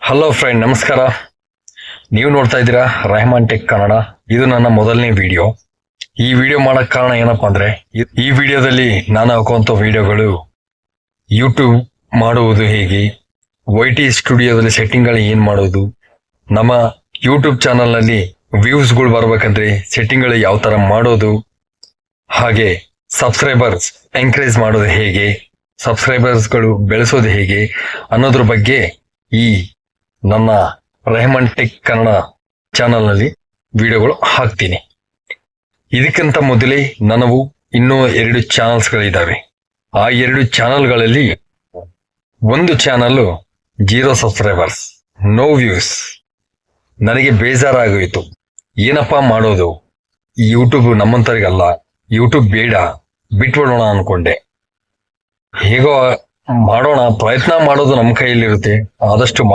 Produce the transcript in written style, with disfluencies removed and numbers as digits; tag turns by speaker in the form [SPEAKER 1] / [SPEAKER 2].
[SPEAKER 1] Hello friend, ನಮಸ್ಕಾರ. ನೀವು ನೋಡ್ತಾ ಇದ್ದೀರಾ ರೆಹಮಾನ್ ಟೆಕ್ ಕನ್ನಡ. ಇದು ನನ್ನ ಮೊದಲನೇ ವಿಡಿಯೋ. ಈ ವಿಡಿಯೋ ಮಾಡಕ್ ಕಾರಣ ಏನಪ್ಪಾ ಅಂದ್ರೆ, ಈ ವಿಡಿಯೋದಲ್ಲಿ ನಾನು ಹಾಕುವಂತ ವಿಡಿಯೋಗಳು ಯೂಟ್ಯೂಬ್ ಮಾಡುವುದು ಹೇಗೆ, YT ಸ್ಟುಡಿಯೋದಲ್ಲಿ ಸೆಟ್ಟಿಂಗ್ಗಳು ಏನ್ ಮಾಡೋದು, ನಮ್ಮ ಯೂಟ್ಯೂಬ್ ಚಾನಲ್ ನಲ್ಲಿ ವ್ಯೂಸ್ಗಳು ಬರ್ಬೇಕಂದ್ರೆ ಸೆಟ್ಟಿಂಗ್ಗಳು ಯಾವ ತರ ಮಾಡೋದು, ಹಾಗೆ ಸಬ್ಸ್ಕ್ರೈಬರ್ಸ್ ಎಂಕರೇಜ್ ಮಾಡೋದು ಹೇಗೆ, ಸಬ್ಸ್ಕ್ರೈಬರ್ಸ್ಗಳು ಬೆಳೆಸೋದು ಹೇಗೆ ಅನ್ನೋದ್ರ ಬಗ್ಗೆ ಈ ನನ್ನ ರೆಹಮಾನ್ ಟೆಕ್ ಕನ್ನಡ ಚಾನಲ್ ನಲ್ಲಿ ವಿಡಿಯೋಗಳು ಹಾಕ್ತೀನಿ. ಇದಕ್ಕಿಂತ ಮೊದಲೇ ನನವು ಇನ್ನೂ 2 ಚಾನಲ್ಸ್ಗಳಿದ್ದಾವೆ. ಆ 2 ಚಾನಲ್ಗಳಲ್ಲಿ ಒಂದು ಚಾನಲ್ 0 ಸಬ್ಸ್ಕ್ರೈಬರ್ಸ್, ನೋ ವ್ಯೂಸ್. ನನಗೆ ಬೇಜಾರಾಗೋಯಿತು. ಏನಪ್ಪಾ ಮಾಡೋದು, ಯೂಟ್ಯೂಬ್ ನಮ್ಮಂತರಿಗಲ್ಲ, ಯೂಟ್ಯೂಬ್ ಬೇಡ, ಬಿಟ್ಬಿಡೋಣ ಅನ್ಕೊಂಡೆ. ಹೇಗೋ ಮಾಡೋಣ, ಪ್ರಯತ್ನ ಮಾಡೋದು ನಮ್ಮ ಕೈಯಲ್ಲಿರುತ್ತೆ. ಆದಷ್ಟು